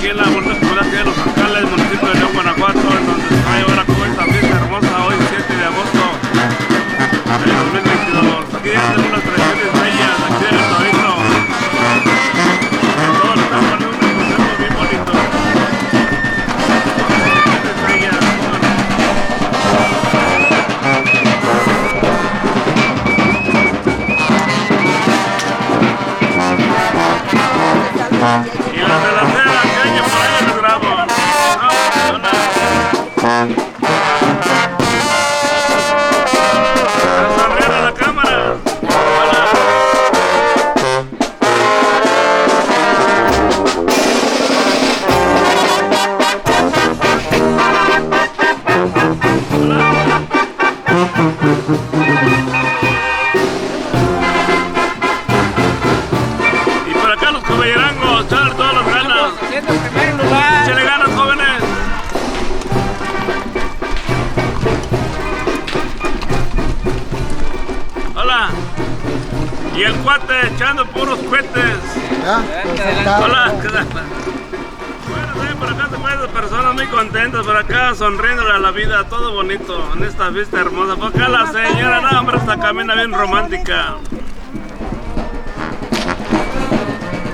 aquí en la Vuelta Popular de los Jacales, municipio de León, Guanajuato, en donde se va a llevar a cabo esta fiesta hermosa hoy 7 de agosto del 2022. Aquí ya tenemos las tradiciones bellas, aquí en el Torito. Todos están poniendo un concepto bien bonito. Tradiciones bellas. Y las de la cera, que año por ahí les grabo. Sonríe a la cámara. Y por acá los caballerangos, echarle todas las ganas. Échale ganas, jóvenes. Hola. Y el cuate echando puros cohetes. Hola. Bueno, sí, por acá se pueden personas muy contentas, por acá sonriéndole a la vida, todo bonito en esta fiesta hermosa. Por acá la señora, no hombre, esta camina bien romántica.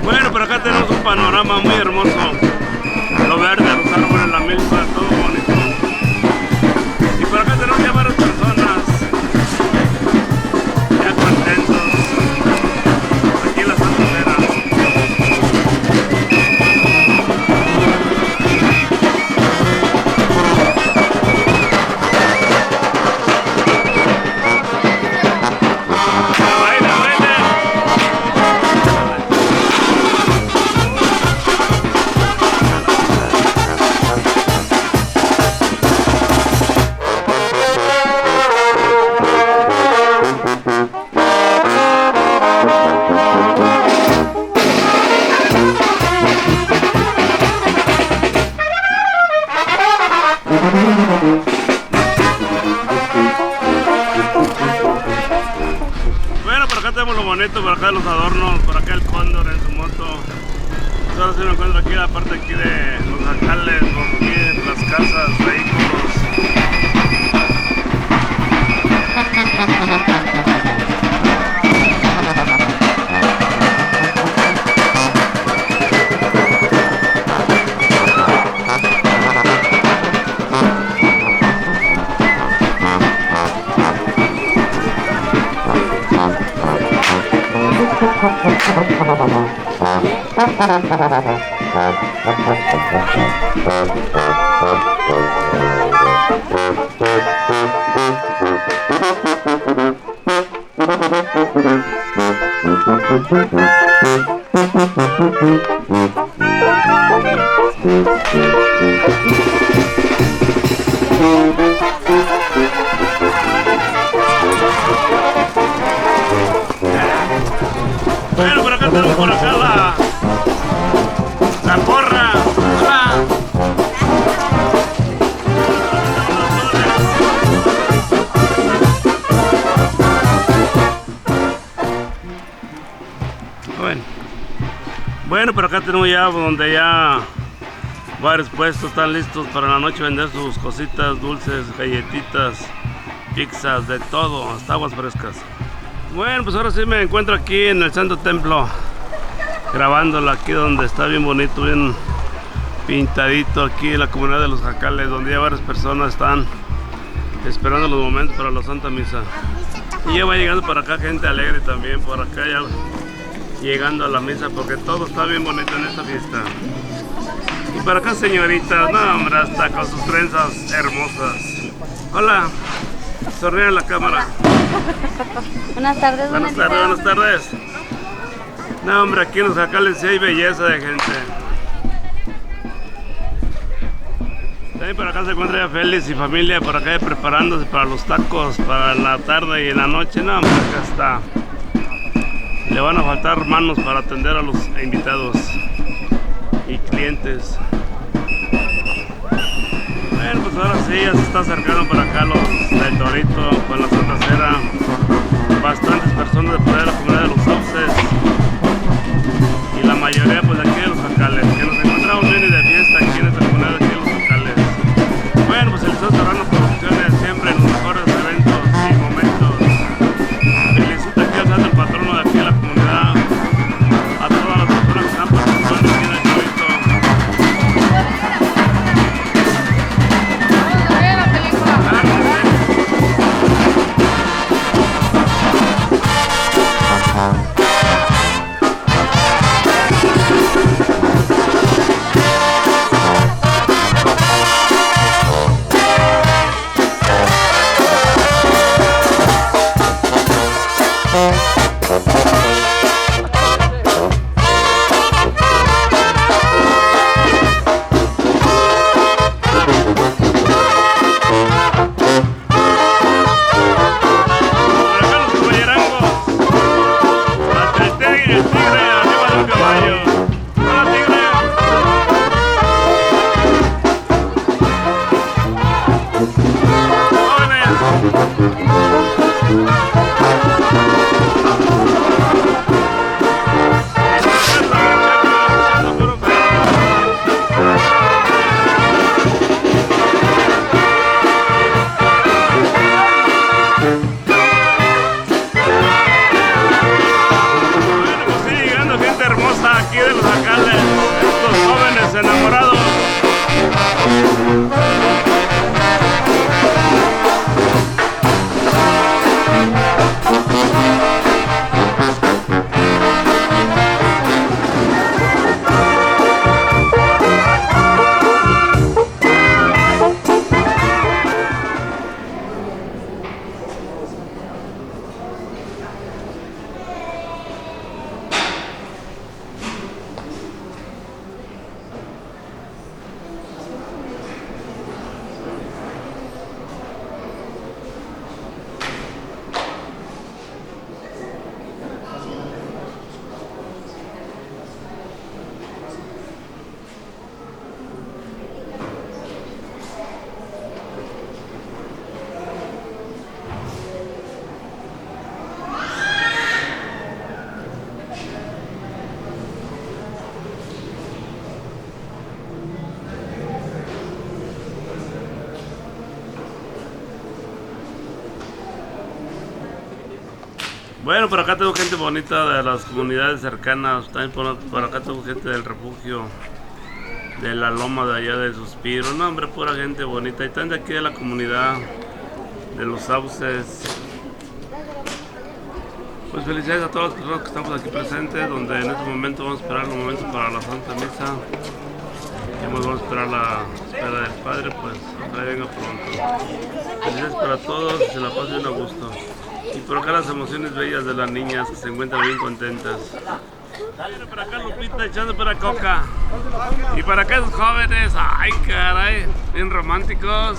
Bueno, por acá tenemos un panorama muy hermoso. Lo verde, los árboles, la milpa, todo bonito. Y por acá tenemos ya varias personas ya contentos. Aquí en la Santanera. Bueno, por acá tenemos lo bonito, por acá los adornos, por acá el cóndor en su moto. Ahora sí me encuentro aquí la parte aquí de los jacales, las casas, vehículos. Bueno, por acá tenemos por acá la porra. Hola. Bueno, por acá tenemos ya donde ya varios puestos están listos para la noche vender sus cositas, dulces, galletitas, pizzas, de todo, hasta aguas frescas. Bueno, pues ahora sí me encuentro aquí en el Santo Templo, grabándolo aquí donde está bien bonito, bien pintadito aquí en la comunidad de los Jacales, donde ya varias personas están esperando los momentos para la Santa Misa. Y ya va llegando por acá gente alegre también, por acá ya llegando a la misa, porque todo está bien bonito en esta fiesta. Y por acá señoritas, no hombre, hasta con sus trenzas hermosas. Hola, sonríe a la cámara. Buenas tardes, buenas tardes, buenas tardes. No hombre, aquí en los Jacales sí hay belleza de gente. También por acá se encuentra ya Félix y familia por acá preparándose para los tacos para la tarde y en la noche. No hombre, acá está. Le van a faltar manos para atender a los invitados y clientes. Bueno, pues ahora sí, ya se está acercando por acá los del Torito con la Santa Cera. Bastantes personas de por ahí de la comunidad de los Sauces. Y la mayoría pues de aquí de los Jacales, que nos encontramos bien y de Aquí de los alcaldes, estos jóvenes enamorados. Bueno, por acá tengo gente bonita de las comunidades cercanas, también por acá tengo gente del refugio, de la loma de allá de Suspiro, no hombre, pura gente bonita, y también de aquí de la comunidad de los sauces. Pues felicidades a todas las personas que estamos aquí presentes, donde en este momento vamos a esperar un momento para la Santa Misa. Vamos a esperar la espera del Padre, pues ojalá venga pronto. Felicidades para todos, que se la pasen bien a gusto. Y por acá las emociones bellas de las niñas que se encuentran bien contentas. Viene para acá Lupita echando para coca. Y para acá esos jóvenes, ay caray, bien románticos.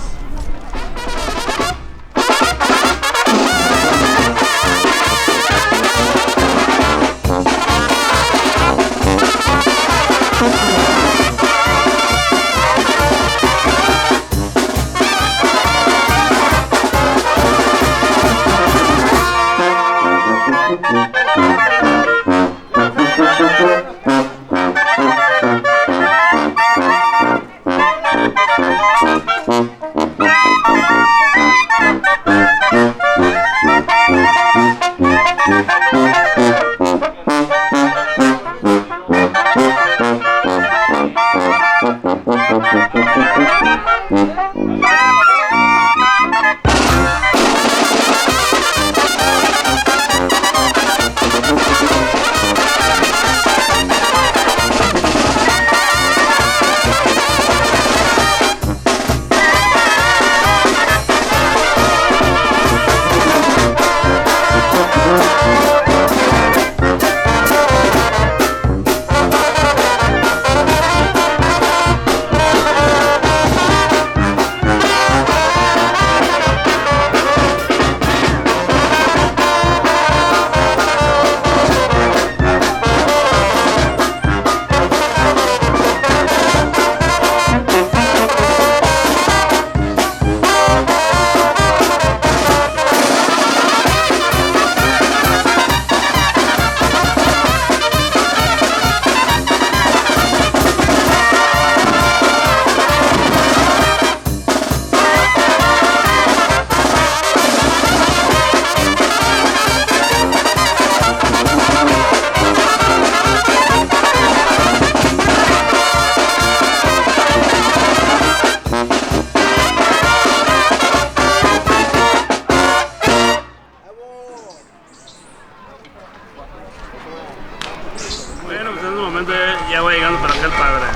Bueno, pues en este momento ya va llegando para acá el Padre.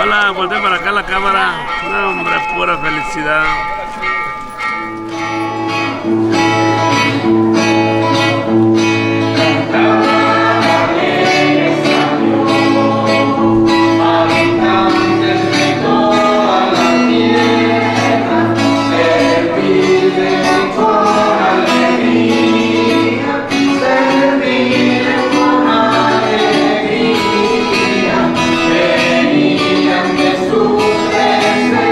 Hola, voltea para acá la cámara. No, hombre, pura felicidad. Venir de su presencia.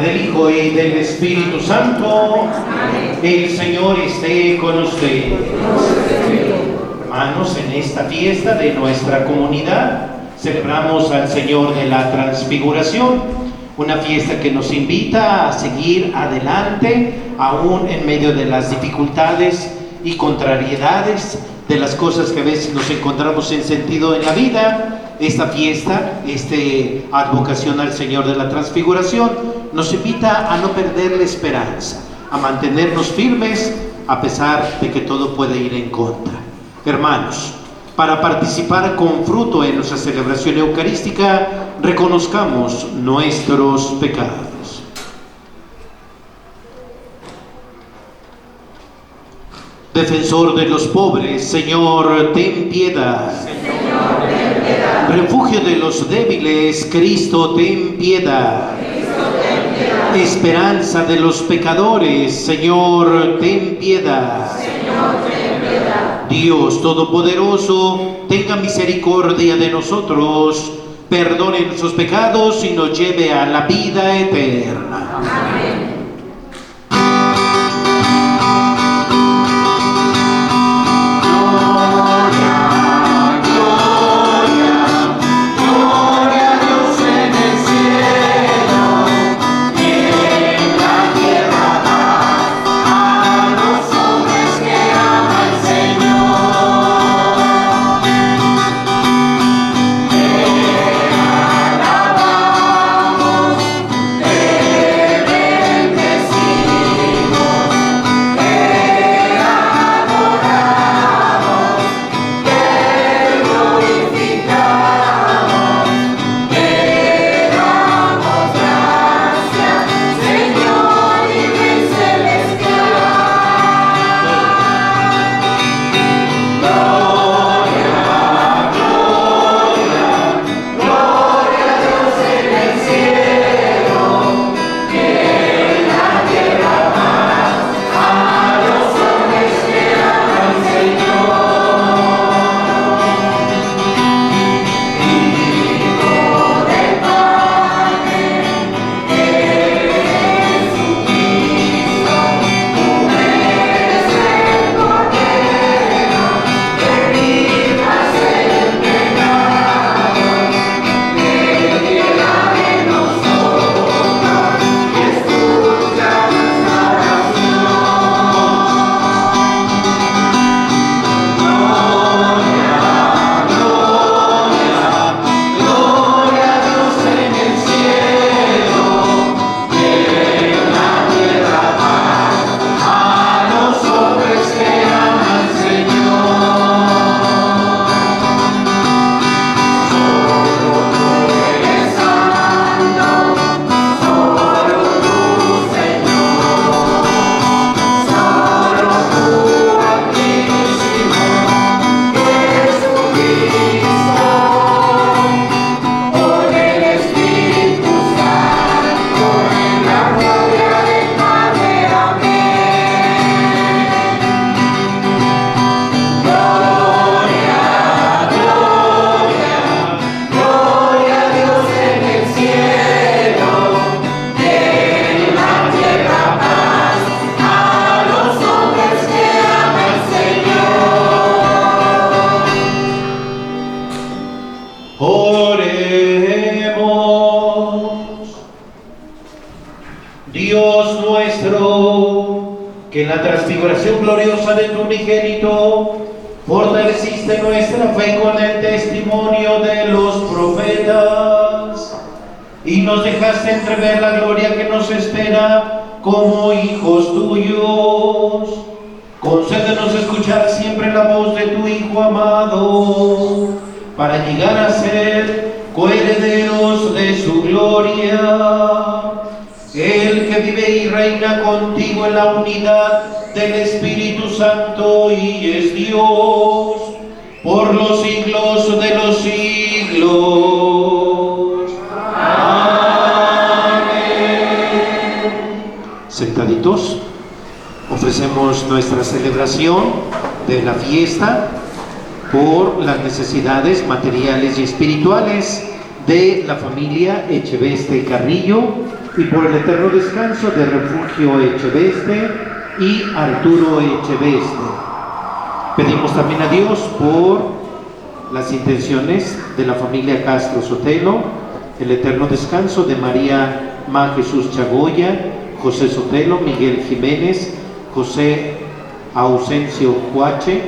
Padre, del Hijo y del Espíritu Santo. El Señor esté con ustedes. Hermanos, en esta fiesta de nuestra comunidad celebramos al Señor de la Transfiguración, una fiesta que nos invita a seguir adelante, aún en medio de las dificultades y contrariedades de las cosas que a veces nos encontramos en sentido en la vida. Esta fiesta, advocación al Señor de la Transfiguración, nos invita a no perder la esperanza, a mantenernos firmes a pesar de que todo puede ir en contra. Hermanos, para participar con fruto en nuestra celebración eucarística, reconozcamos nuestros pecados. Defensor de los pobres, Señor, ten piedad. Señor, ten piedad. Refugio de los débiles, Cristo, ten piedad. Cristo, ten piedad. Esperanza de los pecadores, Señor, ten piedad. Señor, ten piedad. Dios Todopoderoso, tenga misericordia de nosotros, perdone nuestros pecados y nos lleve a la vida eterna. Amén. Dios nuestro, que en la transfiguración gloriosa de tu unigénito fortaleciste nuestra fe con el testimonio de los profetas y nos dejaste entrever la gloria que nos espera como hijos tuyos. Concédenos escuchar siempre la voz de tu Hijo amado, para llegar a ser coherederos de su gloria. El que vive y reina contigo en la unidad del Espíritu Santo y es Dios, por los siglos de los siglos. Amén. Sentaditos, ofrecemos nuestra celebración de la fiesta por las necesidades materiales y espirituales de la familia Echeveste Carrillo, y por el eterno descanso de Refugio Echeveste y Arturo Echeveste. Pedimos también a Dios por las intenciones de la familia Castro Sotelo, el eterno descanso de María Ma Jesús Chagoya, José Sotelo, Miguel Jiménez, José Ausencio Cuache,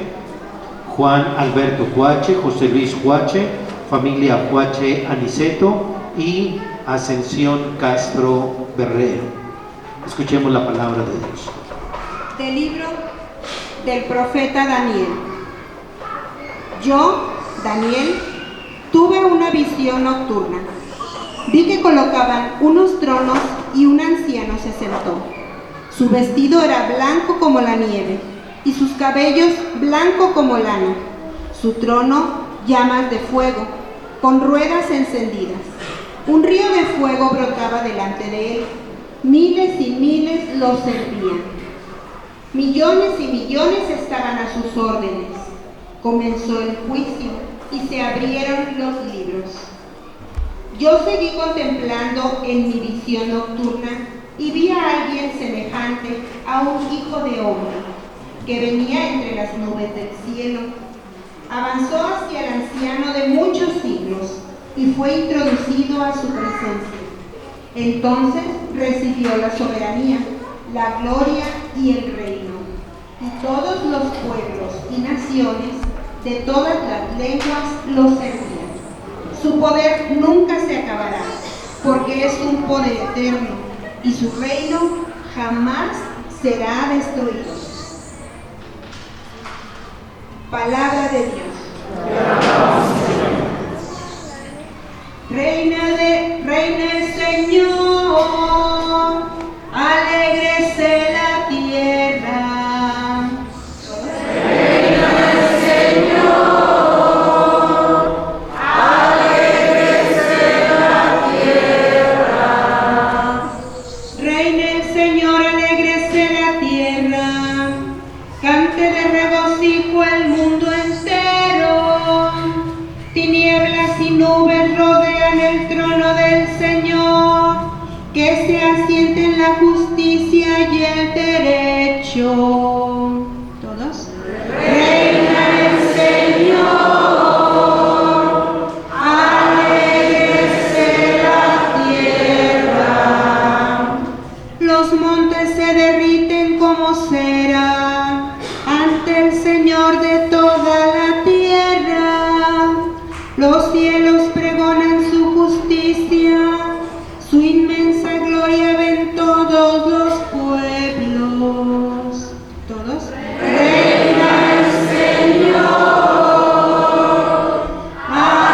Juan Alberto Cuache, José Luis Cuache, familia Cuache Aniceto y Ascensión Castro Berrero. Escuchemos la palabra de Dios. Del libro del profeta Daniel. Yo, Daniel, tuve una visión nocturna. Vi que colocaban unos tronos y un anciano se sentó. Su vestido era blanco como la nieve y sus cabellos blanco como lana. Su trono llamas de fuego, con ruedas encendidas. Un río de fuego brotaba delante de él. Miles y miles lo servían. Millones y millones estaban a sus órdenes. Comenzó el juicio y se abrieron los libros. Yo seguí contemplando en mi visión nocturna y vi a alguien semejante a un hijo de hombre que venía entre las nubes del cielo. Avanzó hacia el anciano de muchos siglos y fue introducido a su presencia. Entonces recibió la soberanía, la gloria y el reino, y todos los pueblos y naciones de todas las lenguas lo servían. Su poder nunca se acabará, porque es un poder eterno, y su reino jamás será destruido. Palabra de Dios. Reina el Señor, alégrese la tierra. Nubes rodean el trono del Señor, que se asiente en la justicia y el derecho. ¿Todos? Reina el Señor, alégrese la tierra. Los montes se derriten como cera ante el Señor de toda la tierra. Los cielos pregonan su justicia, su inmensa gloria ven todos los pueblos. ¿Todos? Reina el Señor,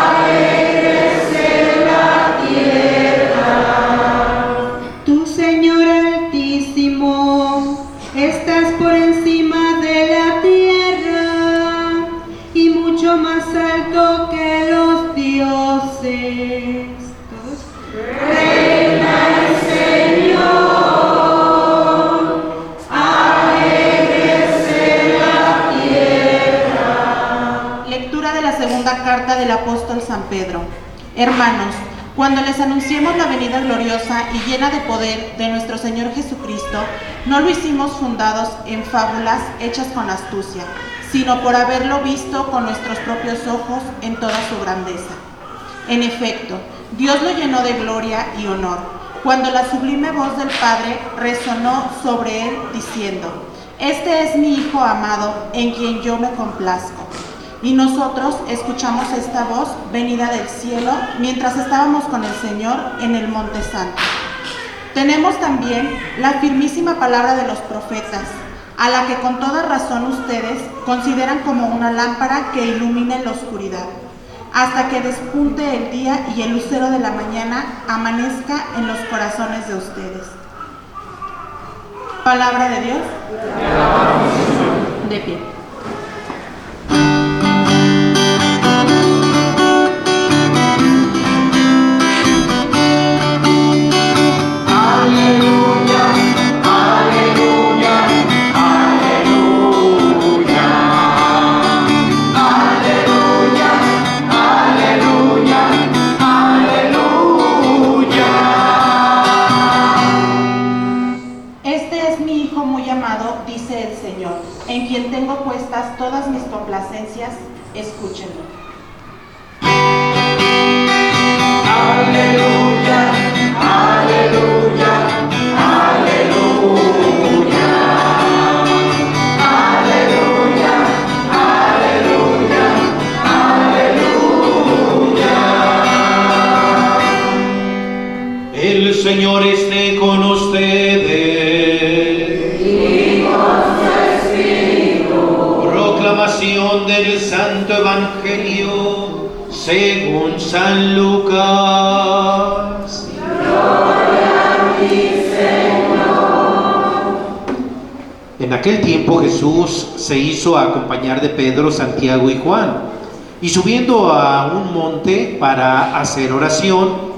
alégrese la tierra. Tú, Señor Altísimo, estás por encima de la tierra y mucho más alto que los dioses. ¿Todos? Reina el Señor, alégrese la tierra. Lectura de la segunda carta del apóstol San Pedro. Hermanos, cuando les anunciemos la venida gloriosa y llena de poder de nuestro Señor Jesucristo, no lo hicimos fundados en fábulas hechas con astucia, sino por haberlo visto con nuestros propios ojos en toda su grandeza. En efecto, Dios lo llenó de gloria y honor, cuando la sublime voz del Padre resonó sobre él diciendo: Este es mi Hijo amado, en quien yo me complazco. Y nosotros escuchamos esta voz venida del cielo mientras estábamos con el Señor en el Monte Santo. Tenemos también la firmísima palabra de los profetas, a la que con toda razón ustedes consideran como una lámpara que ilumina en la oscuridad, hasta que despunte el día y el lucero de la mañana amanezca en los corazones de ustedes. Palabra de Dios. De pie. amado, dice el Señor, en quien tengo puestas todas mis complacencias, escúchenlo. Aleluya, aleluya, aleluya. Aleluya, aleluya, aleluya. El Señor esté con ustedes. Y con su espíritu. Proclamación del Santo Evangelio según San Lucas. Gloria a ti, Señor. En aquel tiempo Jesús se hizo acompañar de Pedro, Santiago y Juan, y subiendo a un monte para hacer oración,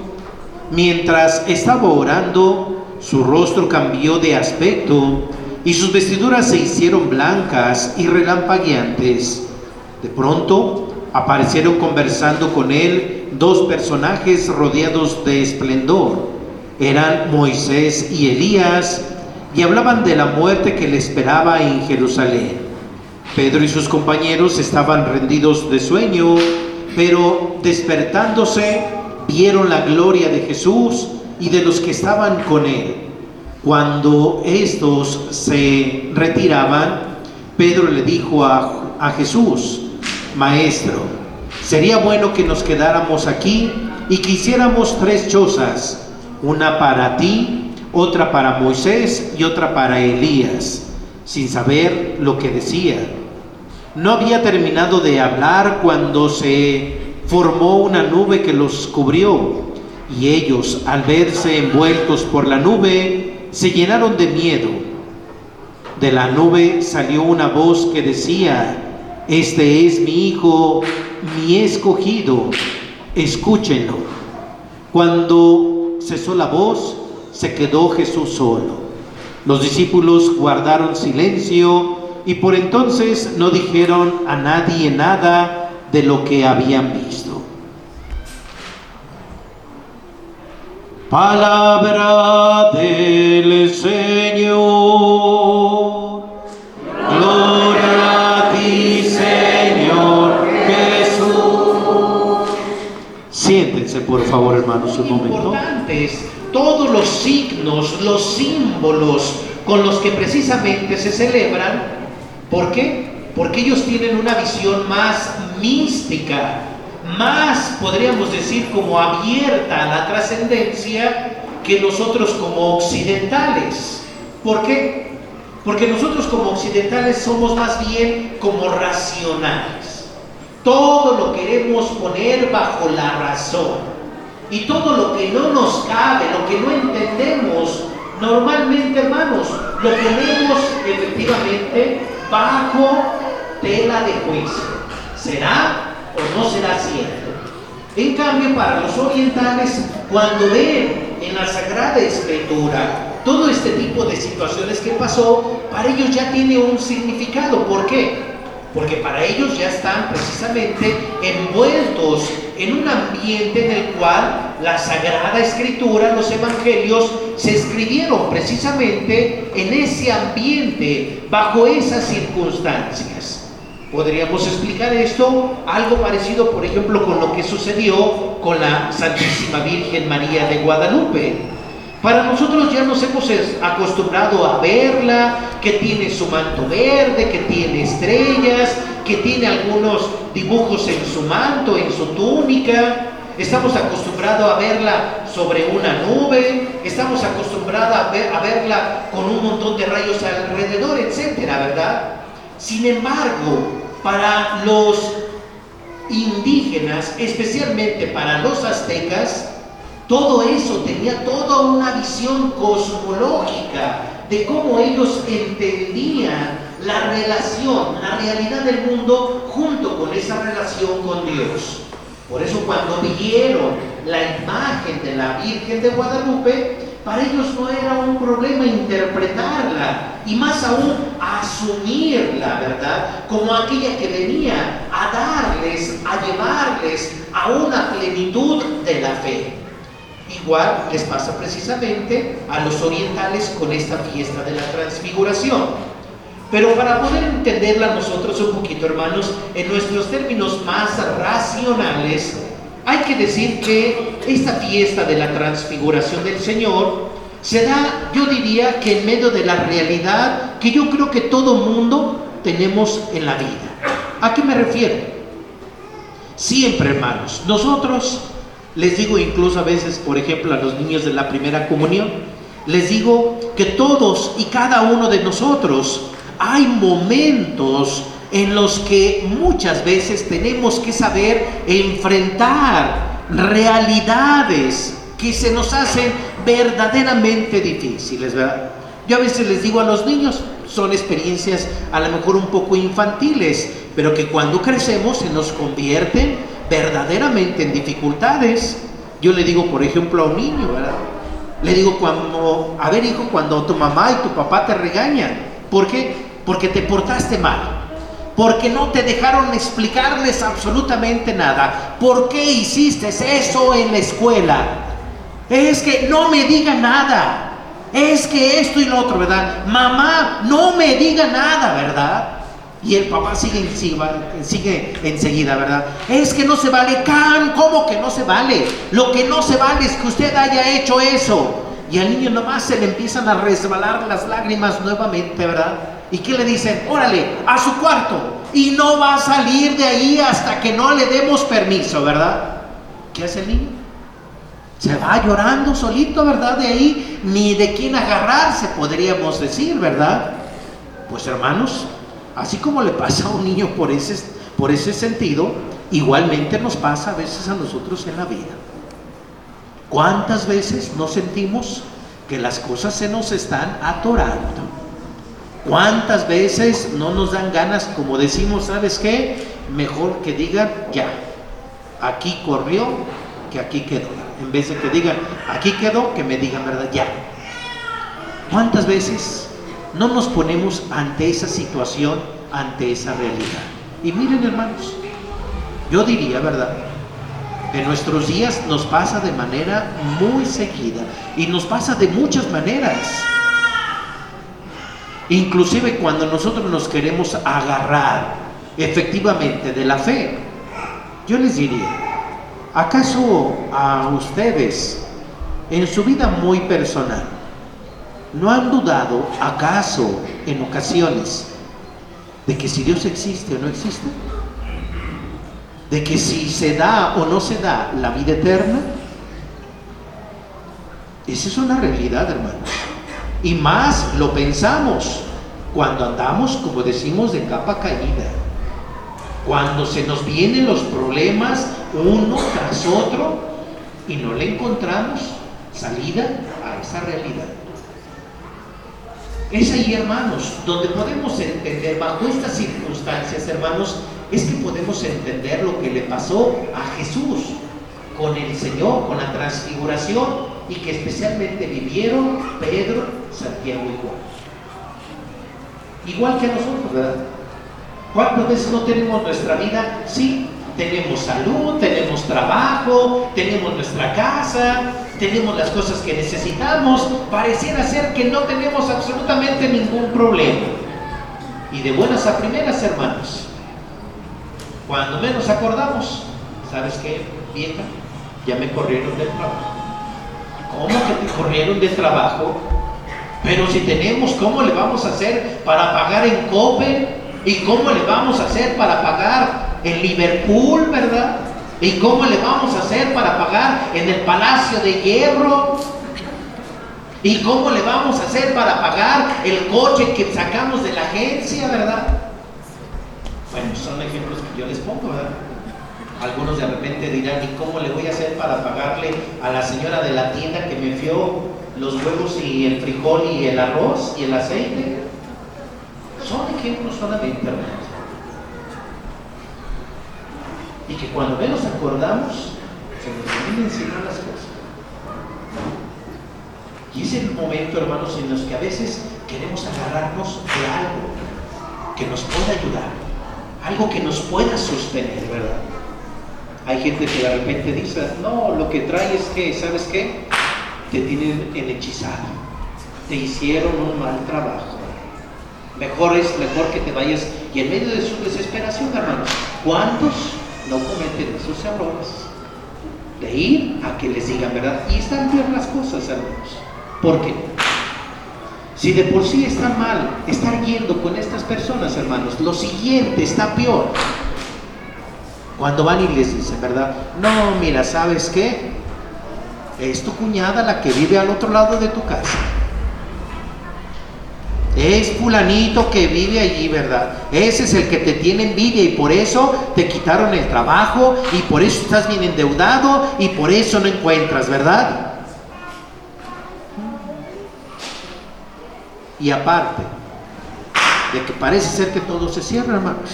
mientras estaba orando, su rostro cambió de aspecto y sus vestiduras se hicieron blancas y relampagueantes. De pronto aparecieron conversando con él dos personajes rodeados de esplendor. Eran Moisés y Elías, y hablaban de la muerte que le esperaba en Jerusalén. Pedro y sus compañeros estaban rendidos de sueño, pero despertándose vieron la gloria de Jesús y de los que estaban con él. Cuando estos se retiraban, Pedro le dijo a Jesús: Maestro, sería bueno que nos quedáramos aquí y que hiciéramos 3 chozas, una para ti, otra para Moisés y otra para Elías, sin saber lo que decía. No había terminado de hablar cuando se formó una nube que los cubrió, y ellos, al verse envueltos por la nube, se llenaron de miedo. De la nube salió una voz que decía: Este es mi Hijo, mi escogido, escúchenlo. Cuando cesó la voz, se quedó Jesús solo. Los discípulos guardaron silencio y por entonces no dijeron a nadie nada de lo que habían visto. Palabra del Señor. Gloria a ti, Señor Jesús. Siéntense, por favor, hermanos, un momento. Importantes todos los signos, los símbolos con los que precisamente se celebran. ¿Por qué? Porque ellos tienen una visión más mística, más, podríamos decir, como abierta a la trascendencia que nosotros como occidentales. ¿Por qué? Porque nosotros como occidentales somos más bien como racionales. Todo lo queremos poner bajo la razón. Y todo lo que no nos cabe, lo que no entendemos, normalmente, hermanos, lo ponemos efectivamente bajo tela de juicio. ¿Será o no será cierto? En cambio, para los orientales, cuando ven en la Sagrada Escritura todo este tipo de situaciones que pasó, para ellos ya tiene un significado. ¿Por qué? Porque para ellos ya están precisamente envueltos en un ambiente en el cual la Sagrada Escritura, los Evangelios, se escribieron precisamente en ese ambiente, bajo esas circunstancias. Podríamos explicar esto, algo parecido, por ejemplo, con lo que sucedió con la Santísima Virgen María de Guadalupe. Para nosotros ya nos hemos acostumbrado a verla, que tiene su manto verde, que tiene estrellas, que tiene algunos dibujos en su manto, en su túnica. Estamos acostumbrados a verla sobre una nube, estamos acostumbrados a verla con un montón de rayos alrededor, etcétera, ¿verdad? Sin embargo, para los indígenas, especialmente para los aztecas, todo eso tenía toda una visión cosmológica de cómo ellos entendían la relación, la realidad del mundo junto con esa relación con Dios. Por eso cuando vieron la imagen de la Virgen de Guadalupe, para ellos no era un problema interpretarla y más aún asumirla, ¿verdad? Como aquella que venía a darles, a llevarles a una plenitud de la fe. Igual les pasa precisamente a los orientales con esta fiesta de la transfiguración. Pero para poder entenderla nosotros un poquito, hermanos, en nuestros términos más racionales, hay que decir que esta fiesta de la transfiguración del Señor se da, yo diría, que en medio de la realidad que yo creo que todo mundo tenemos en la vida. ¿A qué me refiero? Siempre, hermanos, nosotros, les digo incluso a veces, por ejemplo, a los niños de la primera comunión, les digo que todos y cada uno de nosotros hay momentos en los que muchas veces tenemos que saber enfrentar realidades que se nos hacen verdaderamente difíciles, ¿verdad? Yo a veces les digo a los niños, son experiencias a lo mejor un poco infantiles, pero que cuando crecemos se nos convierten verdaderamente en dificultades. Yo le digo, por ejemplo, a un niño, ¿verdad? Le digo, a ver, hijo, cuando tu mamá y tu papá te regañan, ¿por qué? Porque te portaste mal, porque no te dejaron explicarles absolutamente nada. ¿Por qué hiciste eso en la escuela? Es que no me diga nada, es que esto y lo otro, ¿verdad? Mamá, no me diga nada, ¿verdad? Y el papá sigue enseguida, ¿verdad? Es que no se vale. ¿Cómo que no se vale? Lo que no se vale es que usted haya hecho eso. Y al niño nomás se le empiezan a resbalar las lágrimas nuevamente, ¿verdad? ¿Y qué le dicen? Órale, a su cuarto, y no va a salir de ahí hasta que no le demos permiso, ¿verdad? ¿Qué hace el niño? Se va llorando solito, ¿verdad? De ahí ni de quién agarrarse, podríamos decir, ¿verdad? Pues, hermanos, así como le pasa a un niño por ese sentido, igualmente nos pasa a veces a nosotros en la vida. ¿Cuántas veces no sentimos que las cosas se nos están atorando? ¿Cuántas veces no nos dan ganas, como decimos, ¿sabes qué? Mejor que digan, ya, aquí corrió, que aquí quedó. En vez de que digan, aquí quedó, que me digan, ¿verdad? Ya. ¿Cuántas veces no nos ponemos ante esa situación, ante esa realidad? Y miren, hermanos, yo diría, ¿verdad?, en nuestros días nos pasa de manera muy seguida, y nos pasa de muchas maneras. Inclusive cuando nosotros nos queremos agarrar efectivamente de la fe, yo les diría, ¿acaso a ustedes en su vida muy personal no han dudado acaso en ocasiones de que si Dios existe o no existe? ¿De que si se da o no se da la vida eterna? Esa es una realidad, hermanos. Y más lo pensamos cuando andamos, como decimos, de capa caída. Cuando se nos vienen los problemas uno tras otro y no le encontramos salida a esa realidad. Es ahí, hermanos, donde podemos entender, bajo estas circunstancias, hermanos, es que podemos entender lo que le pasó a Jesús con el Señor, con la transfiguración, y que especialmente vivieron Pedro, Santiago y Juan. Igual que a nosotros, ¿verdad? ¿Cuántas veces no tenemos nuestra vida? Sí, tenemos salud, tenemos trabajo, tenemos nuestra casa, tenemos las cosas que necesitamos. Pareciera ser que no tenemos absolutamente ningún problema. Y de buenas a primeras, hermanos, cuando menos acordamos, ¿sabes qué, vieja? Ya me corrieron del trabajo. ¿Cómo que te corrieron del trabajo? Pero si tenemos, ¿cómo le vamos a hacer para pagar en Coppel? ¿Y cómo le vamos a hacer para pagar en Liverpool, verdad? ¿Y cómo le vamos a hacer para pagar en el Palacio de Hierro? ¿Y cómo le vamos a hacer para pagar el coche que sacamos de la agencia, verdad? Bueno, son ejemplos que yo les pongo, ¿verdad? Algunos de repente dirán, ¿y cómo le voy a hacer para pagarle a la señora de la tienda que me fió los huevos y el frijol y el arroz y el aceite? Son ejemplos solamente, hermanos. Y que cuando menos acordamos, se nos vienen encima las cosas. Y es el momento, hermanos, en los que a veces queremos agarrarnos de algo que nos pueda ayudar, algo que nos pueda sostener, ¿verdad? Hay gente que de repente dice, no, lo que trae es que, ¿sabes qué? Te tienen hechizado, te hicieron un mal trabajo. Mejor que te vayas. Y en medio de su desesperación, hermanos, ¿cuántos no cometen esos errores? De ir a que les digan verdad. Y están bien las cosas, hermanos. ¿Por qué? Si de por sí está mal estar yendo con estas personas, hermanos, lo siguiente está peor. Cuando van y les dicen, ¿verdad? No, mira, ¿sabes qué? Es tu cuñada la que vive al otro lado de tu casa. Es fulanito que vive allí, ¿verdad? Ese es el que te tiene envidia y por eso te quitaron el trabajo y por eso estás bien endeudado y por eso no encuentras, ¿verdad? Y aparte de que parece ser que todo se cierra, hermanos,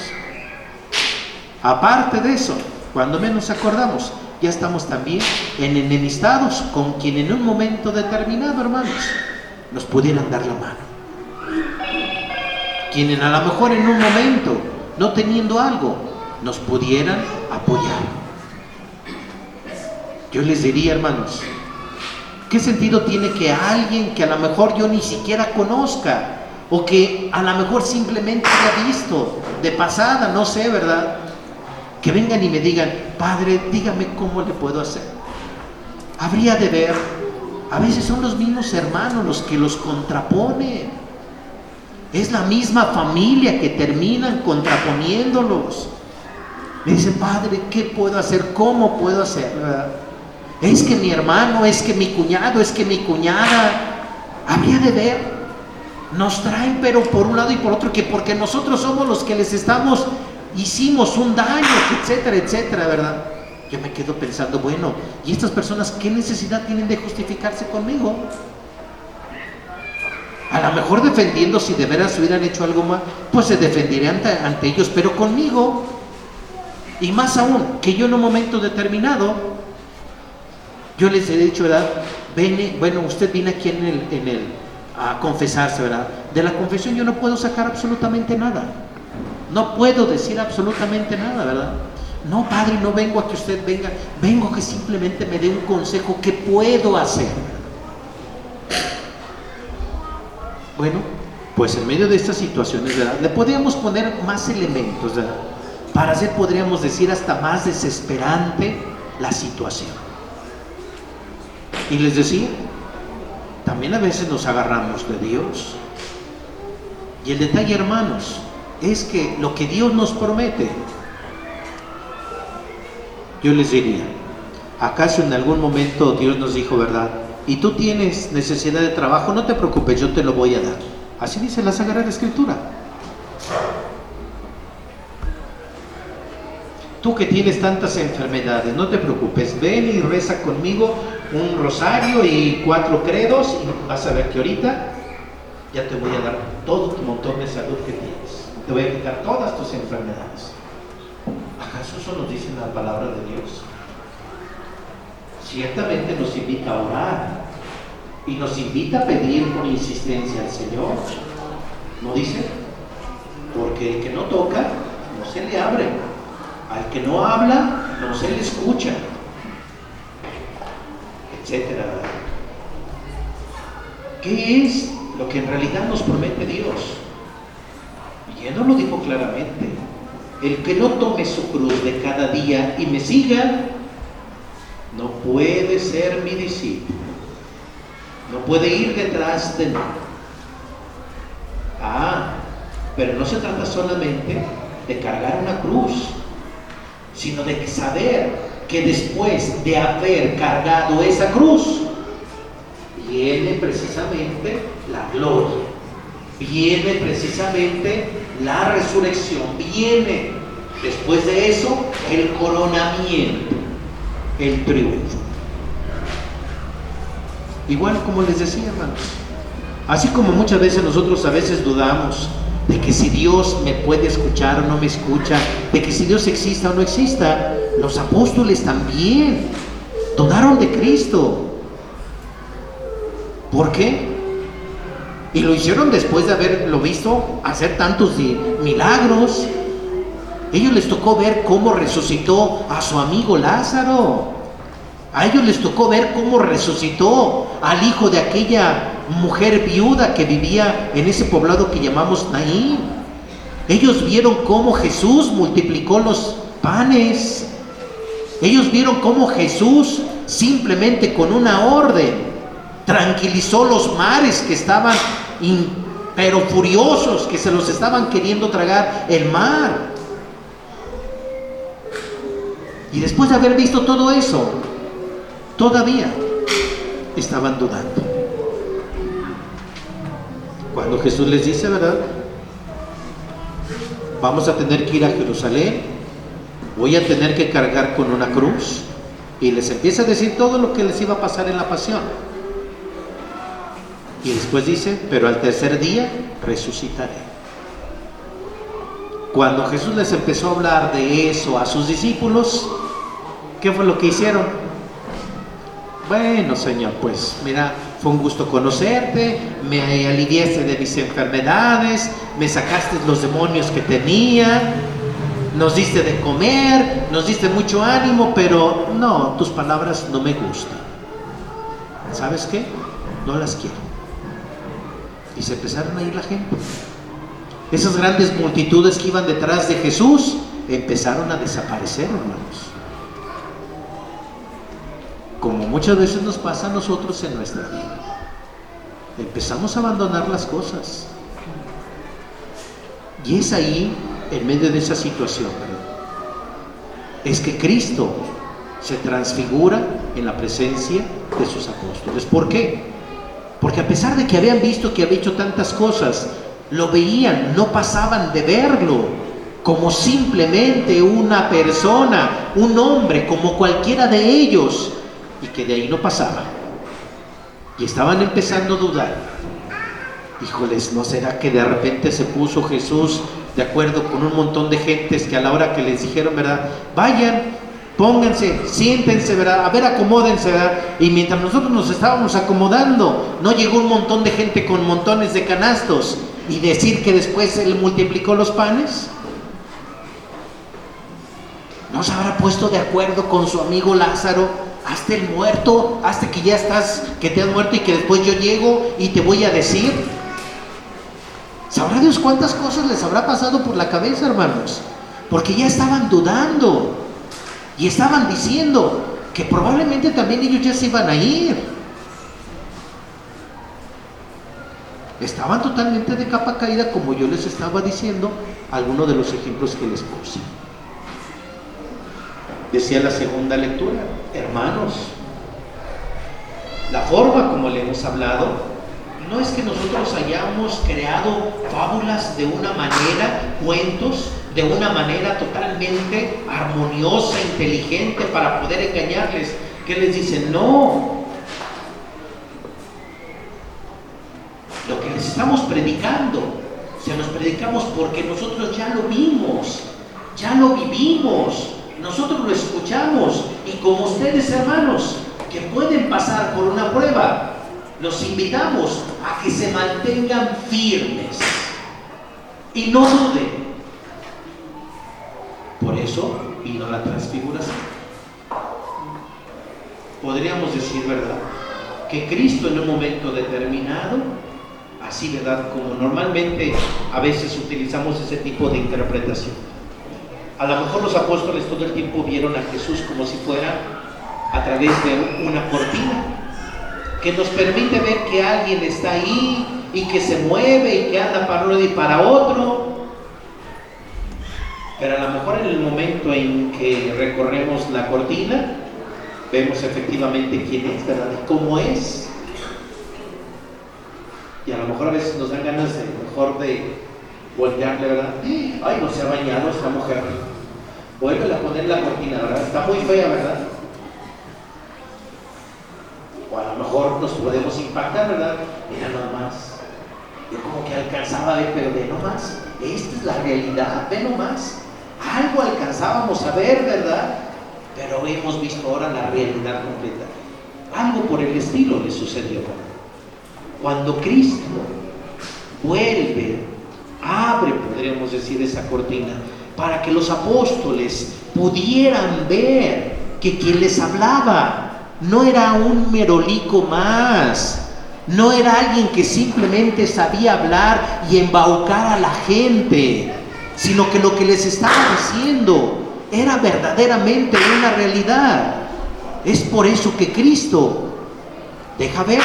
aparte de eso, cuando menos acordamos, ya estamos también enemistados con quien en un momento determinado, hermanos, nos pudieran dar la mano. Quienes a lo mejor en un momento, no teniendo algo, nos pudieran apoyar. Yo les diría, hermanos, ¿qué sentido tiene que alguien que a lo mejor yo ni siquiera conozca, o que a lo mejor simplemente haya visto de pasada, no sé, ¿verdad?, que vengan y me digan, Padre, dígame cómo le puedo hacer? Habría de ver, a veces son los mismos hermanos los que los contraponen. Es la misma familia que terminan contraponiéndolos. Me dicen, Padre, ¿qué puedo hacer? ¿Cómo puedo hacer? ¿Verdad? Es que mi hermano, es que mi cuñado, es que mi cuñada. Habría de ver. Nos traen, pero por un lado y por otro, que porque nosotros somos los que les hicimos un daño, etcétera, etcétera, ¿verdad? Yo me quedo pensando, bueno, ¿y estas personas qué necesidad tienen de justificarse conmigo? A lo mejor defendiendo, si de veras hubieran hecho algo mal, pues se defenderían ante ellos, pero conmigo. Y más aún, que yo en un momento determinado, yo les he dicho, ¿verdad? Bueno, usted viene aquí a confesarse, ¿verdad? De la confesión yo no puedo sacar absolutamente nada. No puedo decir absolutamente nada, ¿verdad? No, Padre, no vengo a que usted venga, vengo a que simplemente me dé un consejo. ¿Qué puedo hacer? Bueno, pues en medio de estas situaciones, ¿verdad?, le podríamos poner más elementos, ¿verdad?, para hacer, podríamos decir, hasta más desesperante la situación. Y les decía, también a veces nos agarramos de Dios. Y el detalle, hermanos, es que lo que Dios nos promete, yo les diría, ¿acaso en algún momento Dios nos dijo, verdad, y tú tienes necesidad de trabajo, no te preocupes, yo te lo voy a dar? Así dice la Sagrada Escritura. Tú que tienes tantas enfermedades, no te preocupes, ven y reza conmigo un rosario y 4 credos y vas a ver que ahorita ya te voy a dar todo tu montón de salud que tienes. Te voy a quitar todas tus enfermedades. ¿Acaso eso nos dice la palabra de Dios? Ciertamente nos invita a orar y nos invita a pedir con insistencia al Señor. ¿No dice? Porque el que no toca, no se le abre. Al que no habla, no se le escucha, etcétera. ¿Qué es lo que en realidad nos promete Dios? Y Él nos lo dijo claramente: el que no tome su cruz de cada día y me siga, no puede ser mi discípulo, no puede ir detrás de mí. Pero no se trata solamente de cargar una cruz, sino de saber que después de haber cargado esa cruz, viene precisamente la gloria, viene precisamente la resurrección, viene después de eso el coronamiento, el triunfo. Igual como les decía, hermanos, así como muchas veces nosotros a veces dudamos de que si Dios me puede escuchar o no me escucha, de que si Dios exista o no exista, los apóstoles también dudaron de Cristo. ¿Por qué? Y lo hicieron después de haberlo visto hacer tantos milagros. Ellos les tocó ver cómo resucitó a su amigo Lázaro. A ellos les tocó ver cómo resucitó al hijo de aquella mujer viuda que vivía en ese poblado que llamamos Naín. Ellos vieron cómo Jesús multiplicó los panes. Ellos vieron cómo Jesús simplemente con una orden tranquilizó los mares que estaban pero furiosos, que se los estaban queriendo tragar el mar. Y después de haber visto todo eso, todavía estaban dudando. Cuando Jesús les dice, ¿verdad? Vamos a tener que ir a Jerusalén, voy a tener que cargar con una cruz, y les empieza a decir todo lo que les iba a pasar en la pasión. Y después dice, pero al tercer día resucitaré. Cuando Jesús les empezó a hablar de eso a sus discípulos, ¿qué fue lo que hicieron? Bueno, Señor, pues mira, fue un gusto conocerte, me aliviaste de mis enfermedades, me sacaste los demonios que tenía, nos diste de comer, nos diste mucho ánimo, pero no, tus palabras no me gustan. ¿Sabes qué? No las quiero. Y se empezaron a ir la gente. Esas grandes multitudes que iban detrás de Jesús empezaron a desaparecer, hermanos. Como muchas veces nos pasa a nosotros en nuestra vida. Empezamos a abandonar las cosas. Y es ahí, en medio de esa situación, es que Cristo se transfigura en la presencia de sus apóstoles. ¿Por qué? Porque a pesar de que habían visto que había hecho tantas cosas, lo veían, no pasaban de verlo como simplemente una persona, un hombre como cualquiera de ellos, y que de ahí no pasaba. Y estaban empezando a dudar. Híjoles, ¿no será que de repente se puso Jesús de acuerdo con un montón de gentes que a la hora que les dijeron, ¿verdad? Vayan, pónganse, siéntense, ¿verdad? A ver, acomódense, ¿verdad? Y mientras nosotros nos estábamos acomodando, no llegó un montón de gente con montones de canastos y decir que después Él multiplicó los panes. ¿No se habrá puesto de acuerdo con su amigo Lázaro? Hazte el muerto, hazte que ya estás, que te has muerto y que después yo llego y te voy a decir. ¿Sabrá Dios cuántas cosas les habrá pasado por la cabeza, hermanos? Porque ya estaban dudando y estaban diciendo que probablemente también ellos ya se iban a ir. Estaban totalmente de capa caída, como yo les estaba diciendo, algunos de los ejemplos que les puse. Decía la segunda lectura, hermanos, la forma como le hemos hablado no es que nosotros hayamos creado fábulas de una manera, cuentos de una manera totalmente armoniosa, inteligente para poder engañarles. ¿Qué les dicen? No. Lo que les estamos predicando, se los predicamos porque nosotros ya lo vimos, ya lo vivimos. Nosotros lo escuchamos, y como ustedes, hermanos, que pueden pasar por una prueba, los invitamos a que se mantengan firmes y no duden. Por eso vino la transfiguración. Podríamos decir, ¿verdad?, que Cristo en un momento determinado, así, ¿verdad?, como normalmente a veces utilizamos ese tipo de interpretación. A lo mejor los apóstoles todo el tiempo vieron a Jesús como si fuera a través de una cortina que nos permite ver que alguien está ahí y que se mueve y que anda para un lado y para otro. Pero a lo mejor en el momento en que recorremos la cortina, vemos efectivamente quién es, ¿verdad?, y cómo es. Y a lo mejor a veces nos dan ganas de voltearle, ¿verdad? Ay, no se ha bañado esta mujer. Vuelve a poner la cortina, ¿verdad? Está muy fea, ¿verdad? O a lo mejor nos podemos impactar, ¿verdad? Mira nomás. Yo como que alcanzaba a ver, pero ve nomás. Esta es la realidad, ve nomás. Algo alcanzábamos a ver, ¿verdad? Pero hemos visto ahora la realidad completa. Algo por el estilo le sucedió. Cuando Cristo vuelve, abre, podríamos decir, esa cortina, para que los apóstoles pudieran ver que quien les hablaba no era un merolico más, no era alguien que simplemente sabía hablar y embaucar a la gente, sino que lo que les estaba diciendo era verdaderamente una realidad. Es por eso que Cristo deja ver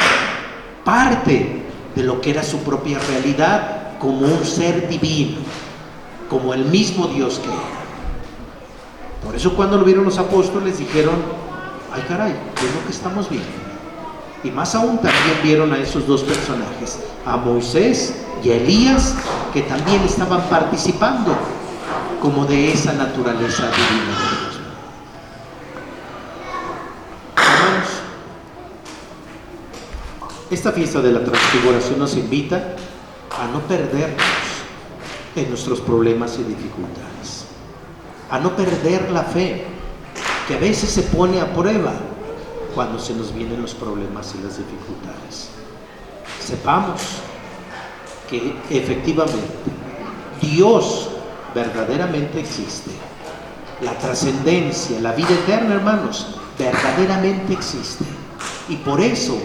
parte de lo que era su propia realidad como un ser divino, como el mismo Dios que era. Por eso cuando lo vieron los apóstoles dijeron: ay caray, ¿qué es lo que estamos viendo? Y más aún también vieron a esos dos personajes, a Moisés y a Elías, que también estaban participando como de esa naturaleza divina de Dios. Hermanos, esta fiesta de la transfiguración nos invita a no perdernos en nuestros problemas y dificultades, a no perder la fe, que a veces se pone a prueba cuando se nos vienen los problemas y las dificultades. Sepamos que efectivamente Dios verdaderamente existe. La trascendencia, la vida eterna, hermanos, verdaderamente existe. Y por eso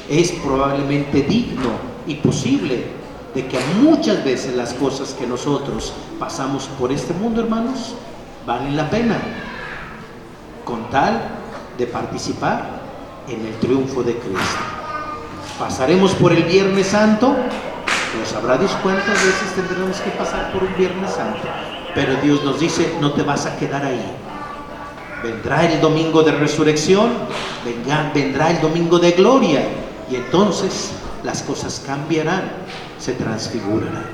es probablemente digno y posible de que muchas veces las cosas que nosotros pasamos por este mundo, hermanos, valen la pena, con tal de participar en el triunfo de Cristo. Pasaremos por el Viernes Santo, pues sabrá Dios cuántas veces tendremos que pasar por un Viernes Santo, pero Dios nos dice: no te vas a quedar ahí. Vendrá el domingo de resurrección, vendrá el domingo de gloria, y entonces las cosas cambiarán, se transfigurarán.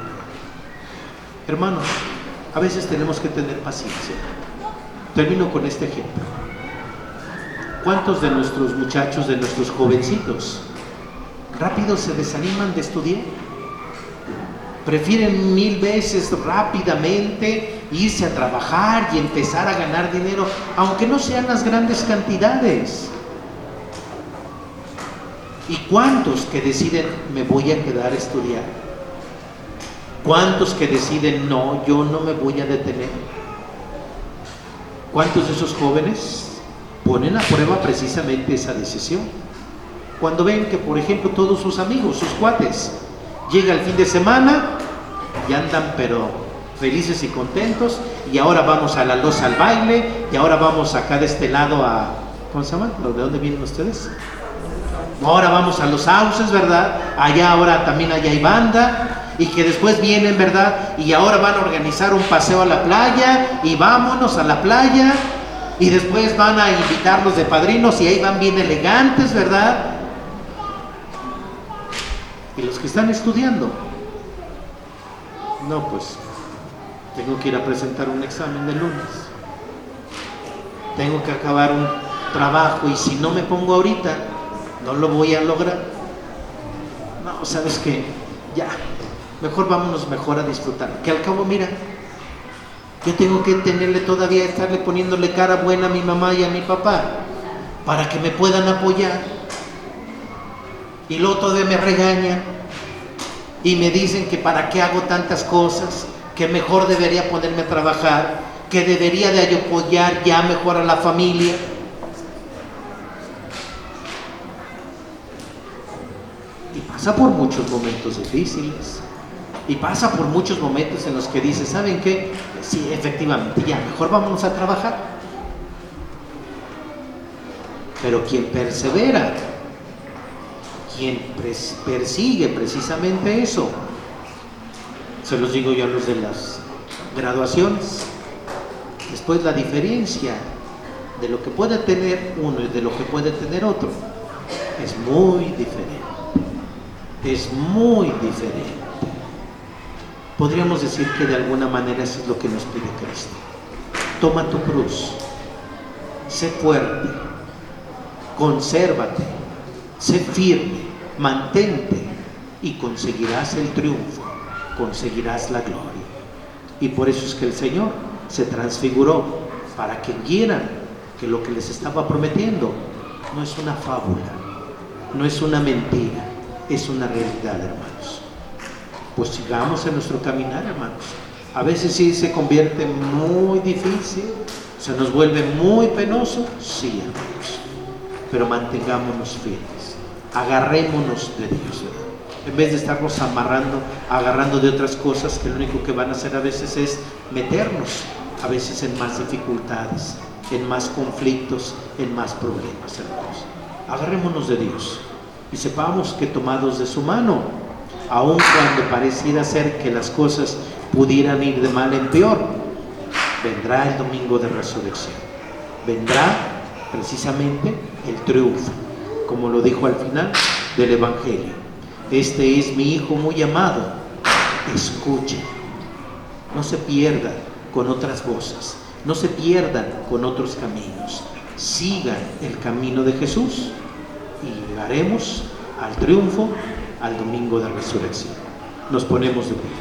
Hermanos, a veces tenemos que tener paciencia. Termino con este ejemplo. ¿Cuántos de nuestros muchachos, de nuestros jovencitos, rápido se desaniman de estudiar? Prefieren 1000 veces rápidamente irse a trabajar y empezar a ganar dinero, aunque no sean las grandes cantidades. ¿Y cuántos que deciden: me voy a quedar a estudiar? ¿Cuántos que deciden: no, yo no me voy a detener? ¿Cuántos de esos jóvenes ponen a prueba precisamente esa decisión? Cuando ven que, por ejemplo, todos sus amigos, sus cuates, llega el fin de semana y andan pero felices y contentos, y ahora vamos a la loza al baile, y ahora vamos acá de este lado a, ¿cómo se llama? ¿De dónde vienen ustedes? Ahora vamos a los sauces, ¿verdad? Allá ahora también allá hay banda, y que después vienen, ¿verdad? Y ahora van a organizar un paseo a la playa, y vámonos a la playa, y después van a invitarlos de padrinos, y ahí van bien elegantes, ¿verdad? Y los que están estudiando, no, pues tengo que ir a presentar un examen de lunes, tengo que acabar un trabajo, y si no me pongo ahorita no lo voy a lograr. No, ¿sabes qué? Ya, mejor vámonos mejor a disfrutar, que al cabo, mira, yo tengo que tenerle todavía, estarle poniéndole cara buena a mi mamá y a mi papá para que me puedan apoyar, y luego todavía me regañan y me dicen que para qué hago tantas cosas, que mejor debería ponerme a trabajar, que debería de apoyar ya mejor a la familia. Y pasa por muchos momentos difíciles, y pasa por muchos momentos en los que dice: ¿saben qué? Sí, efectivamente, ya mejor vámonos a trabajar. Pero quien persevera, quien persigue precisamente eso, se los digo yo a los de las graduaciones, después la diferencia de lo que puede tener uno y de lo que puede tener otro es muy diferente, es muy diferente. Podríamos decir que de alguna manera eso es lo que nos pide Cristo: toma tu cruz, sé fuerte, consérvate, sé firme, mantente, y conseguirás el triunfo, conseguirás la gloria. Y por eso es que el Señor se transfiguró, para que vieran que lo que les estaba prometiendo no es una fábula, no es una mentira, es una realidad, hermanos. Pues sigamos en nuestro caminar, hermanos, A veces sí se convierte muy difícil, se nos vuelve muy penoso, sí, hermanos, pero mantengámonos firmes, agarrémonos de Dios, ¿verdad? En vez de estarnos agarrando de otras cosas que lo único que van a hacer a veces es meternos, a veces en más dificultades, en más conflictos, en más problemas, hermanos. Agarrémonos de Dios y sepamos que tomados de su mano, aun cuando pareciera ser que las cosas pudieran ir de mal en peor, vendrá el domingo de resurrección, vendrá precisamente el triunfo, como lo dijo al final del Evangelio. Este es mi Hijo muy amado, escuchen, no se pierdan con otras voces, no se pierdan con otros caminos, sigan el camino de Jesús y llegaremos al triunfo, al domingo de resurrección. Nos ponemos de pie.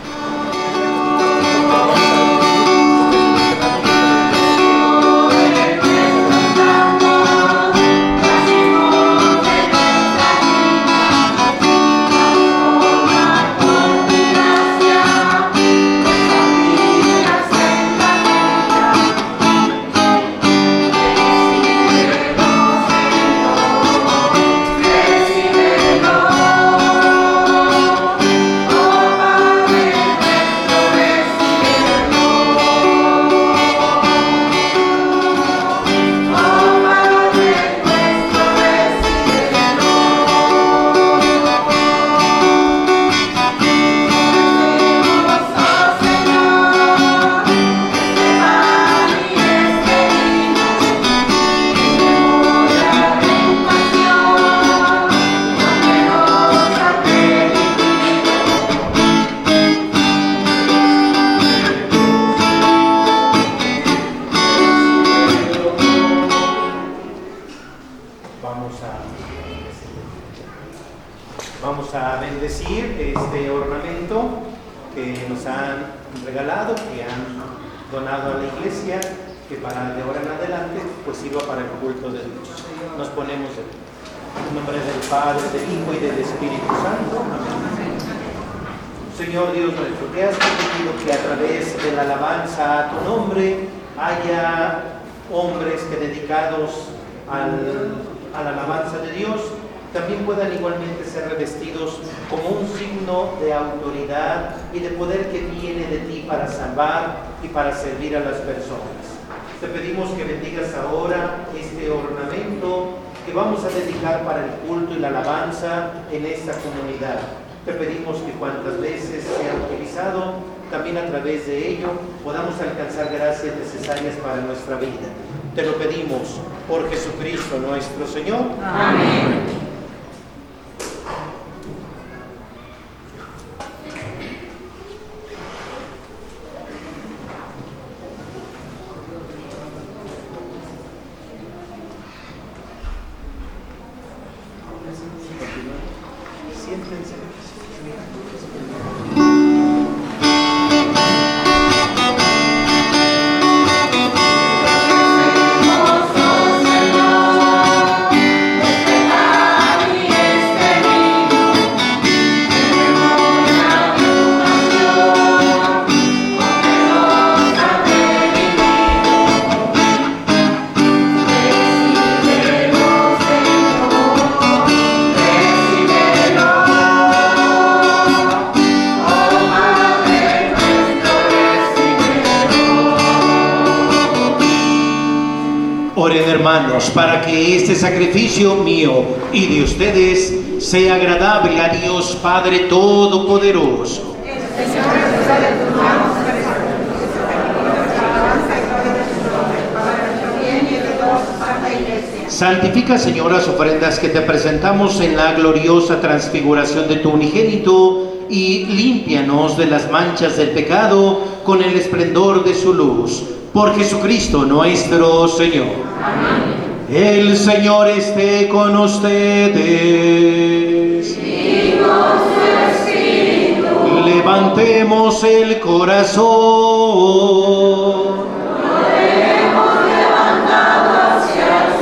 Vamos a bendecir este ornamento que nos han regalado, que han donado a la iglesia, que para de ahora en adelante pues sirva para el culto de Dios. Nos ponemos en nombre del Padre, del Hijo y del Espíritu Santo. Amén. Señor Dios nuestro, que has permitido que a través de la alabanza a tu nombre haya hombres que dedicados a la alabanza de Dios también puedan igualmente ser revestidos como un signo de autoridad y de poder que viene de ti para salvar y para servir a las personas. Te pedimos que bendigas ahora este ornamento que vamos a dedicar para el culto y la alabanza en esta comunidad. Te pedimos que cuantas veces sea utilizado, también a través de ello podamos alcanzar gracias necesarias para nuestra vida. Te lo pedimos por Jesucristo nuestro Señor. Amén. Oren, hermanos, para que este sacrificio mío y de ustedes sea agradable a Dios Padre Todopoderoso. Santifica, Señor, las ofrendas que te presentamos en la gloriosa transfiguración de tu unigénito y límpianos de las manchas del pecado con el esplendor de su luz. Por Jesucristo nuestro Señor. Amén. El Señor esté con ustedes. Y con su espíritu. Levantemos el corazón. Lo hemos levantado hacia el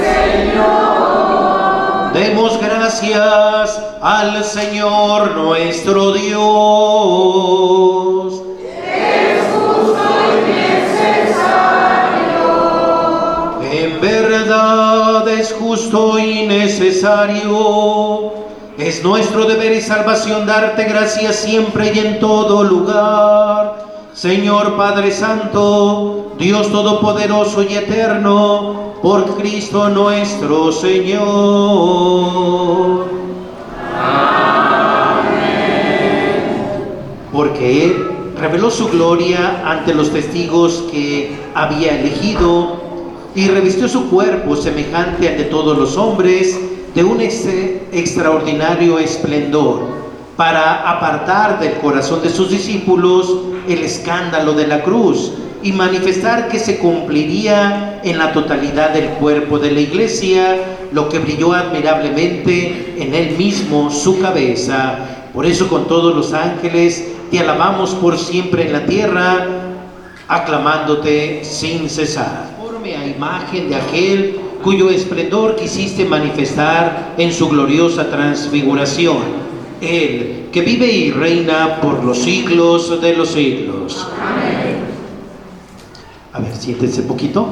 Señor. Demos gracias al Señor nuestro Dios. Es justo necesario. Es nuestro deber y salvación darte gracias siempre y en todo lugar. Señor Padre Santo, Dios Todopoderoso y Eterno, por Cristo nuestro Señor. Porque Él reveló su gloria ante los testigos que había elegido y revistió su cuerpo semejante al de todos los hombres de un extraordinario esplendor, para apartar del corazón de sus discípulos el escándalo de la cruz y manifestar que se cumpliría en la totalidad del cuerpo de la Iglesia lo que brilló admirablemente en Él mismo, su cabeza. Por eso con todos los ángeles te alabamos por siempre en la tierra, aclamándote sin cesar. Conforme a imagen de aquel cuyo esplendor quisiste manifestar en su gloriosa transfiguración, Él que vive y reina por los siglos de los siglos. Amén. A ver, siéntense poquito.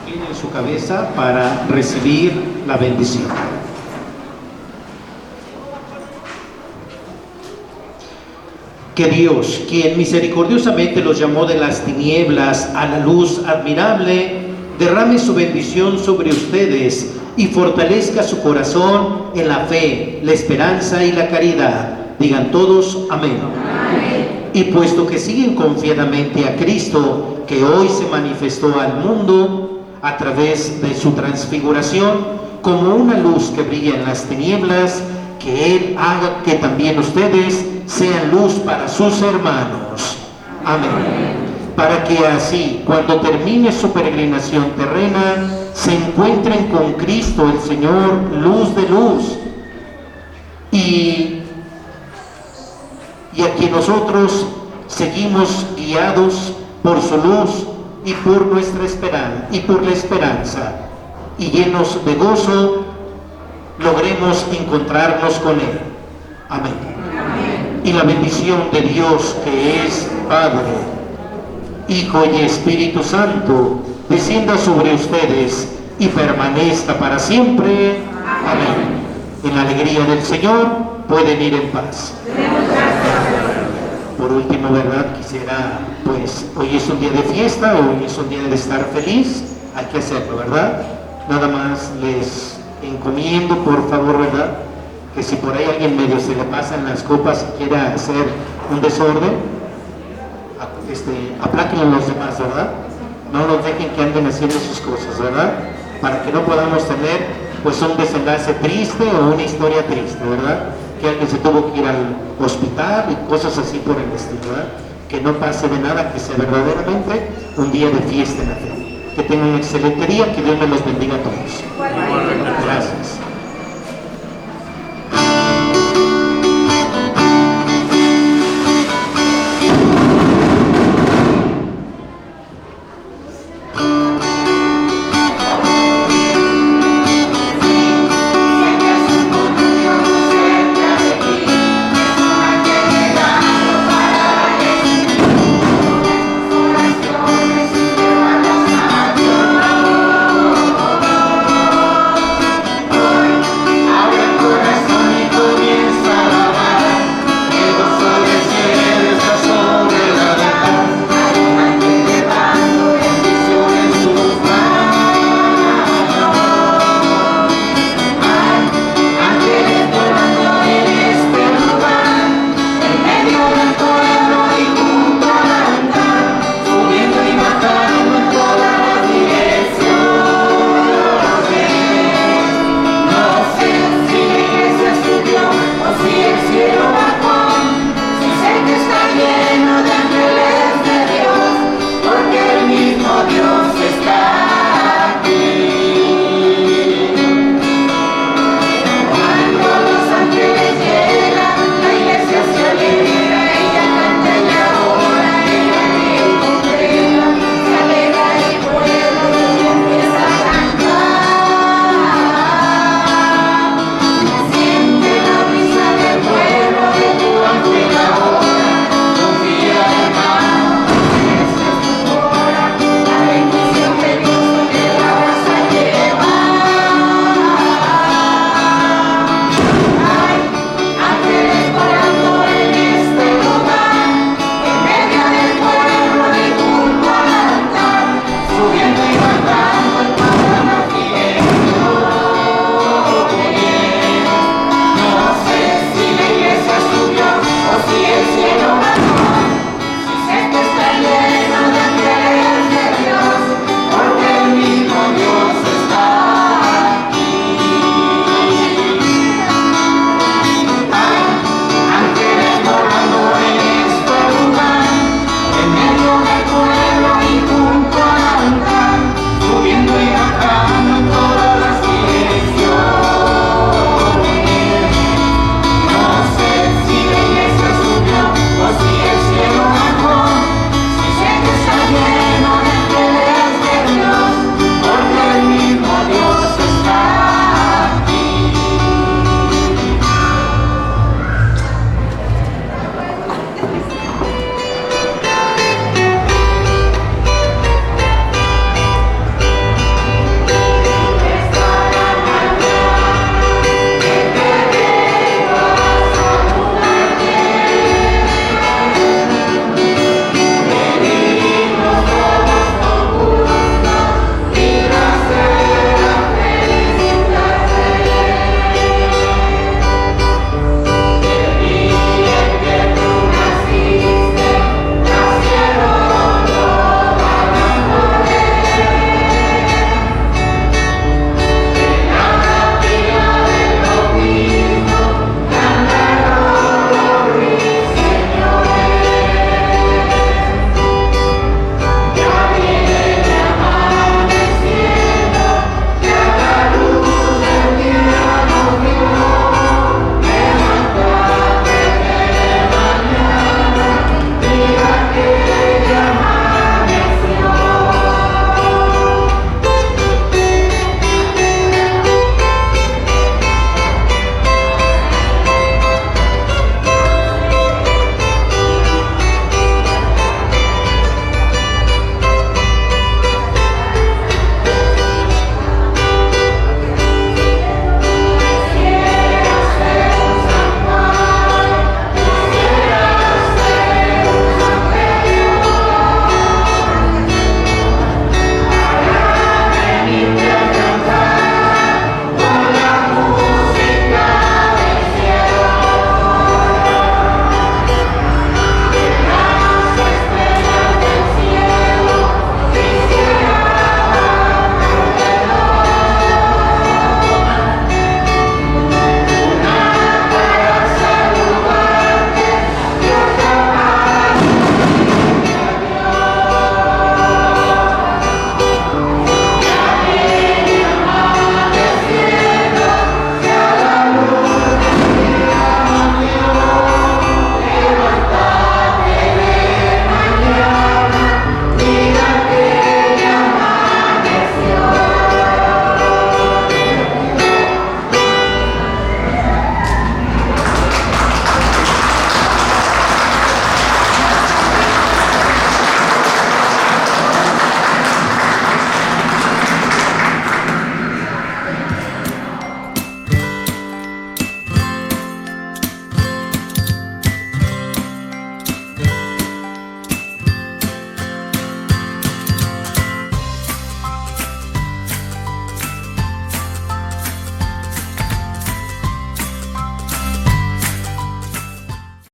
Inclinen su cabeza para recibir la bendición. Que Dios, quien misericordiosamente los llamó de las tinieblas a la luz admirable, derrame su bendición sobre ustedes y fortalezca su corazón en la fe, la esperanza y la caridad. Digan todos amén. Amén. Y puesto que siguen confiadamente a Cristo, que hoy se manifestó al mundo a través de su transfiguración, como una luz que brilla en las tinieblas, que Él haga que también ustedes sean luz para sus hermanos. Amén. Para que así, cuando termine su peregrinación terrena, se encuentren con Cristo el Señor, luz de luz, y a quien nosotros seguimos guiados por su luz y por nuestra esperanza, y por la esperanza, y llenos de gozo, logremos encontrarnos con Él. Amén. Amén. Y la bendición de Dios, que es Padre, Hijo y Espíritu Santo, descienda sobre ustedes y permanezca para siempre. Amén. En la alegría del Señor pueden ir en paz. Por último, ¿verdad? Quisiera, pues, hoy es un día de fiesta, hoy es un día de estar feliz, hay que hacerlo, ¿verdad? Nada más les encomiendo, por favor, ¿verdad? Que si por ahí alguien medio se le pasan las copas y quiera hacer un desorden, apláquenlo a los demás, ¿verdad? No nos dejen que anden haciendo sus cosas, ¿verdad? Para que no podamos tener, pues, un desenlace triste o una historia triste, ¿verdad? Que alguien se tuvo que ir al hospital y cosas así por el estilo, ¿verdad? Que no pase de nada, que sea verdaderamente un día de fiesta en la fe. Que tengan un excelente día, que Dios me los bendiga a todos. Gracias. Oraciones y llevarlas a Dios. Cristo.